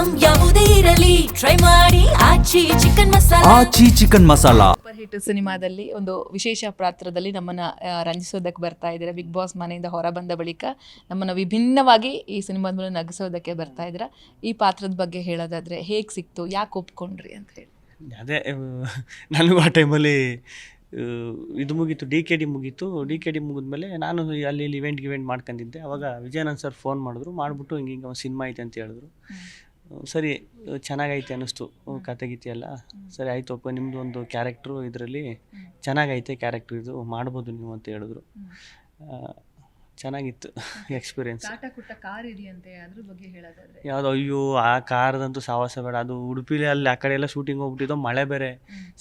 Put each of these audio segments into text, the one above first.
Item ಯಾವುದೇ ಇರಲಿ try ಮಾಡಿ ಆಚಿ ಚಿಕನ್ ಮಸಾಲಾ. ಸೂಪರ್ ಹಿಟ್ ಸಿನಿಮಾದಲ್ಲಿ ಒಂದು ವಿಶೇಷ ಪಾತ್ರದಲ್ಲಿ ನಮ್ಮನ್ನ ರಂಜಿಸೋದಕ್ಕೆ ಬರ್ತಾ ಇದ್ದೀರಾ. ಬಿಗ್ ಬಾಸ್ ಮನೆಯಿಂದ ಹೊರ ಬಂದ ಬಳಿಕ ನಮ್ಮನ್ನ ವಿಭಿನ್ನವಾಗಿ ಈ ಸಿನಿಮಾದ ಮೂಲಕ ನಗಿಸೋದಕ್ಕೆ ಬರ್ತಾ ಇದ್ದೀರಾ. ಈ ಪಾತ್ರದ ಬಗ್ಗೆ ಹೇಳೋದಾದ್ರೆ ಹೇಗೆ ಸಿಕ್ತು, ಯಾಕೆ ಒಪ್ಕೊಂಡ್ರಿ ಅಂತ ಹೇಳಿ? ಅದೇ ನನಗೂ ಆ ಟೈಮಲ್ಲಿ ಇದು ಮುಗೀತು, ಡಿ ಕೆ ಡಿ ಮುಗಿದ್ಮೇಲೆ ನಾನು ಅಲ್ಲಿ ಇಲ್ಲಿ ಇವೆಂಟ್ ಮಾಡ್ಕೊಂಡಿದ್ದೆ. ಅವಾಗ ವಿಜಯಾನಂದ್ ಸರ್ ಫೋನ್ ಮಾಡಿದ್ರು, ಮಾಡಿಬಿಟ್ಟು ಹಿಂಗೆ ಒಂದು ಸಿನಿಮಾ ಐತೆ ಅಂತ ಹೇಳಿದ್ರು. ಸರಿ ಚೆನ್ನಾಗೈತೆ ಅನ್ನಿಸ್ತು ಕತೆ ಗೀತೆ ಎಲ್ಲ. ಸರಿ ಆಯಿತು ಅಪ್ಪ, ನಿಮ್ಮದು ಒಂದು ಕ್ಯಾರೆಕ್ಟ್ರು ಇದರಲ್ಲಿ ಚೆನ್ನಾಗೈತೆ, ಕ್ಯಾರೆಕ್ಟ್ರ್ ಇದು ಮಾಡ್ಬೋದು ನೀವು ಅಂತ ಹೇಳಿದ್ರು. ಚೆನ್ನಾಗಿತ್ತು ಎಕ್ಸ್ಪೀರಿಯನ್ಸ್. ಯಾವುದು, ಅಯ್ಯೋ ಆ ಕಾರ್ದಂತೂ ಸಾಹಸ ಬೇಡ. ಅದು ಉಡುಪಿಲಿ ಅಲ್ಲಿ ಆ ಕಡೆ ಎಲ್ಲ ಶೂಟಿಂಗ್ ಹೋಗ್ಬಿಟ್ಟಿದ್ದು, ಮಳೆ ಬೇರೆ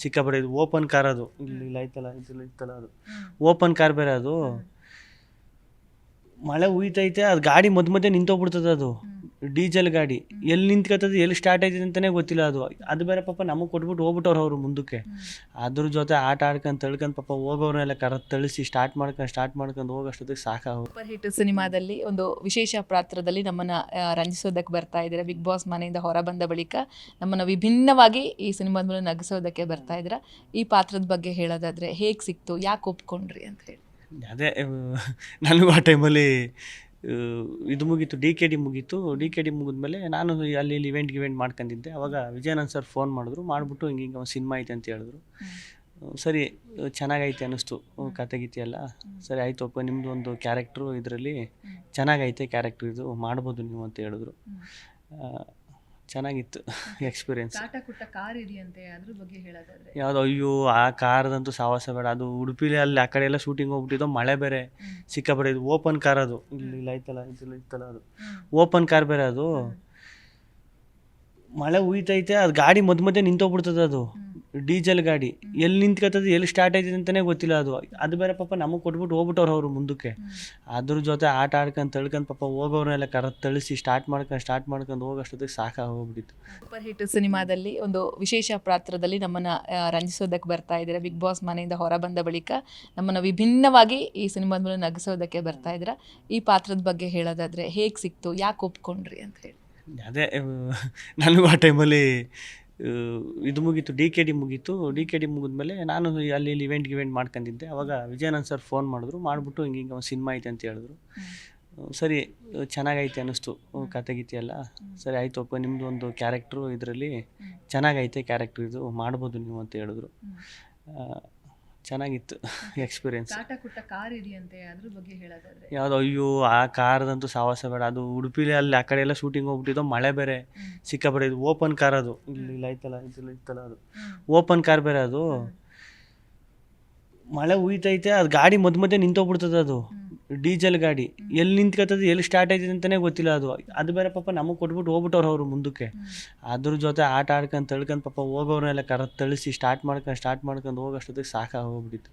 ಸಿಕ್ಕಾಪಟ್ಟೆ. ಇದು ಓಪನ್ ಕಾರ್, ಅದು ಇಲ್ಲಿ ಆಯ್ತಲ್ಲ ಇತ್ತಲ್ಲ, ಅದು ಓಪನ್ ಕಾರ್ ಬೇರೆ. ಅದು ಮಳೆ ಹುಯ್ತೈತೆ, ಅದು ಗಾಡಿ ಮಧ್ಯೆ ನಿಂತೋಗ್ಬಿಡ್ತದೆ. ಅದು ಡೀಸೆಲ್ ಗಾಡಿ ಎಲ್ಲಿ ನಿಂತ್ಕೊತದೆ, ಎಲ್ಲಿ ಸ್ಟಾರ್ಟ್ ಆಯ್ತದೆ ಅಂತಲೇ ಗೊತ್ತಿಲ್ಲ. ಅದು ಬೇರೆ ಪಾಪ ನಮಗೆ ಕೊಟ್ಬಿಟ್ಟು ಹೋಗ್ಬಿಟ್ಟವ್ರು ಅವರು ಮುಂದಕ್ಕೆ. ಅದ್ರ ಜೊತೆ ಆಟ ಆಡ್ಕೊಂಡು ತಳ್ಕೊಂಡು ಪಾಪ ಹೋಗೋರ್ನೆಲ್ಲ ತಳಿಸಿ ಸ್ಟಾರ್ಟ್ ಮಾಡ್ಕೊಂಡು ಹೋಗೋಷ್ಟೊತ್ತಿಗೆ ಸಾಕಾಗ. ಸೂಪರ್ ಹಿಟ್ ಸಿನಿಮಾದಲ್ಲಿ ಒಂದು ವಿಶೇಷ ಪಾತ್ರದಲ್ಲಿ ನಮ್ಮನ್ನ ರಂಜಿಸೋದಕ್ಕೆ ಬರ್ತಾ ಇದ್ದೀರಾ. ಬಿಗ್ ಬಾಸ್ ಮನೆಯಿಂದ ಹೊರ ಬಂದ ಬಳಿಕ ನಮ್ಮನ್ನ ವಿಭಿನ್ನವಾಗಿ ಈ ಸಿನಿಮಾದ ಮೂಲಕ ನಗಿಸೋದಕ್ಕೆ ಬರ್ತಾ ಇದ್ದೀರಾ. ಈ ಪಾತ್ರದ ಬಗ್ಗೆ ಹೇಳೋದಾದ್ರೆ ಹೇಗೆ ಸಿಕ್ತು, ಯಾಕೆ ಒಪ್ಕೊಂಡ್ರಿ ಅಂತ ಹೇಳಿ? ಅದೇ ನನಗೂ ಆ ಟೈಮಲ್ಲಿ ಇದು ಮುಗೀತು, ಡಿ ಕೆ ಡಿ ಮುಗಿದ್ಮೇಲೆ ನಾನು ಅಲ್ಲಿ ಇಲ್ಲಿ ಇವೆಂಟ್ ಮಾಡ್ಕೊಂಡಿದ್ದೆ. ಅವಾಗ ವಿಜಯಾನಂದ್ ಸರ್ ಫೋನ್ ಮಾಡಿದ್ರು, ಮಾಡಿಬಿಟ್ಟು ಹಿಂಗೆ ಒಂದು ಸಿನಿಮಾ ಐತೆ ಅಂತ ಹೇಳಿದ್ರು. ಸರಿ ಚೆನ್ನಾಗೈತೆ ಅನ್ನಿಸ್ತು ಕತೆ ಗೀತೆ ಎಲ್ಲ. ಸರಿ ಆಯಿತು ಅಪ್ಪ, ನಿಮ್ಮದು ಒಂದು ಕ್ಯಾರೆಕ್ಟ್ರು ಇದರಲ್ಲಿ ಚೆನ್ನಾಗೈತೆ, ಕ್ಯಾರೆಕ್ಟ್ರ್ ಇದು ಮಾಡ್ಬೋದು ನೀವು ಅಂತ ಹೇಳಿದ್ರು. ಚೆನ್ನಾಗಿತ್ತು ಎಕ್ಸ್ಪೀರಿಯನ್ಸ್. ಯಾವುದು, ಅಯ್ಯೋ ಆ ಕಾರ್ದಂತೂ ಸಾಹಸ ಬೇಡ. ಅದು ಉಡುಪಿಲಿ ಅಲ್ಲಿ ಆ ಕಡೆ ಎಲ್ಲ ಶೂಟಿಂಗ್ ಹೋಗ್ಬಿಟ್ಟಿದ್ದು, ಮಳೆ ಬೇರೆ ಸಿಕ್ಕಾಪಟ್ಟೆ. ಇದು ಓಪನ್ ಕಾರ್, ಅದು ಇಲ್ಲಿ ಆಯ್ತಲ್ಲ ಇತ್ತಲ್ಲ, ಅದು ಓಪನ್ ಕಾರ್ ಬೇರೆ. ಅದು ಮಳೆ ಹುಯ್ತೈತೆ, ಅದು ಗಾಡಿ ಮಧ್ಯೆ ನಿಂತೋಗ್ಬಿಡ್ತದೆ. ಅದು ಡೀಸೆಲ್ ಗಾಡಿ ಎಲ್ಲಿ ನಿಂತ್ಕೊತದೆ, ಎಲ್ಲಿ ಸ್ಟಾರ್ಟ್ ಆಯ್ತದೆ ಅಂತಲೇ ಗೊತ್ತಿಲ್ಲ. ಅದು ಬೇರೆ ಪಾಪ ನಮಗೆ ಕೊಟ್ಬಿಟ್ಟು ಹೋಗ್ಬಿಟ್ಟವ್ರು ಅವರು ಮುಂದಕ್ಕೆ. ಅದ್ರ ಜೊತೆ ಆಟ ಆಡ್ಕೊಂಡು ತಳ್ಕೊಂಡು ಪಾಪ ಹೋಗೋರ್ನೆಲ್ಲ ತಳಿಸಿ ಸ್ಟಾರ್ಟ್ ಮಾಡ್ಕೊಂಡು ಹೋಗೋಷ್ಟೊತ್ತಿಗೆ ಸಾಕಾಗೋಗ್ಬಿಟ್ಟಿತ್ತು. ಸೂಪರ್ ಹಿಟ್ ಸಿನಿಮಾದಲ್ಲಿ ಒಂದು ವಿಶೇಷ ಪಾತ್ರದಲ್ಲಿ ನಮ್ಮನ್ನ ರಂಜಿಸೋದಕ್ಕೆ ಬರ್ತಾ ಇದ್ದೀರಾ. ಬಿಗ್ ಬಾಸ್ ಮನೆಯಿಂದ ಹೊರ ಬಂದ ಬಳಿಕ ನಮ್ಮನ್ನ ವಿಭಿನ್ನವಾಗಿ ಈ ಸಿನಿಮಾದ ಮೂಲಕ ನಗಿಸೋದಕ್ಕೆ ಬರ್ತಾ ಇದ್ದೀರಾ. ಈ ಪಾತ್ರದ ಬಗ್ಗೆ ಹೇಳೋದಾದ್ರೆ ಹೇಗೆ ಸಿಕ್ತು, ಯಾಕೆ ಒಪ್ಕೊಂಡ್ರಿ ಅಂತ ಹೇಳಿ? ಅದೇ ನನಗೂ ಆ ಟೈಮಲ್ಲಿ ಇದು ಮುಗೀತು, ಡಿ ಕೆ ಡಿ ಮುಗಿದ್ಮೇಲೆ ನಾನು ಅಲ್ಲಿ ಇಲ್ಲಿ ಇವೆಂಟ್ ಮಾಡ್ಕೊಂಡಿದ್ದೆ. ಅವಾಗ ವಿಜಯಾನಂದ್ ಸರ್ ಫೋನ್ ಮಾಡಿದ್ರು, ಮಾಡಿಬಿಟ್ಟು ಹಿಂಗೆ ಒಂದು ಸಿನಿಮಾ ಐತೆ ಅಂತ ಹೇಳಿದ್ರು. ಸರಿ ಚೆನ್ನಾಗೈತೆ ಅನ್ನಿಸ್ತು ಕತೆ ಗೀತೆ ಎಲ್ಲ. ಸರಿ ಆಯಿತು ಅಪ್ಪ, ನಿಮ್ಮದು ಒಂದು ಕ್ಯಾರೆಕ್ಟ್ರು ಇದರಲ್ಲಿ ಚೆನ್ನಾಗೈತೆ, ಕ್ಯಾರೆಕ್ಟ್ರ್ ಇದು ಮಾಡ್ಬೋದು ನೀವು ಅಂತ ಹೇಳಿದ್ರು. ಚೆನ್ನಾಗಿತ್ತು ಎಕ್ಸ್ಪೀರಿಯನ್ಸ್. ಯಾವುದು, ಅಯ್ಯೋ ಆ ಕಾರ್ದಂತೂ ಸಾಹಸ ಬೇಡ. ಅದು ಉಡುಪಿಲಿ ಅಲ್ಲಿ ಆ ಕಡೆ ಎಲ್ಲ ಶೂಟಿಂಗ್ ಹೋಗ್ಬಿಟ್ಟಿದ್ದು, ಮಳೆ ಬೇರೆ ಸಿಕ್ಕಾಪಟ್ಟೆ. ಇದು ಓಪನ್ ಕಾರ್, ಅದು ಇಲ್ಲಿ ಆಯ್ತಲ್ಲ ಇತ್ತಲ್ಲ, ಅದು ಓಪನ್ ಕಾರ್ ಬೇರೆ. ಅದು ಮಳೆ ಹುಯ್ತೈತೆ, ಅದು ಗಾಡಿ ಮಧ್ಯೆ ನಿಂತೋಗ್ಬಿಡ್ತದೆ. ಅದು ಡೀಸೆಲ್ ಗಾಡಿ ಎಲ್ಲಿ ನಿಂತ್ಕೊತದೆ, ಎಲ್ಲಿ ಸ್ಟಾರ್ಟ್ ಆಯ್ತದೆ ಅಂತಲೇ ಗೊತ್ತಿಲ್ಲ. ಅದು ಬೇರೆ ಪಾಪ ನಮಗೆ ಕೊಟ್ಬಿಟ್ಟು ಹೋಗ್ಬಿಟ್ಟವ್ರು ಅವರು ಮುಂದಕ್ಕೆ. ಅದ್ರ ಜೊತೆ ಆಟ ಆಡ್ಕೊಂಡು ತಳ್ಕೊಂಡು ಪಾಪ ಹೋಗೋರ್ನೆಲ್ಲ ತಳಿಸಿ ಸ್ಟಾರ್ಟ್ ಮಾಡ್ಕೊಂಡು ಹೋಗೋಷ್ಟೊತ್ತಿಗೆ ಸಾಕಾಗೋಗ್ಬಿಟ್ಟಿತ್ತು.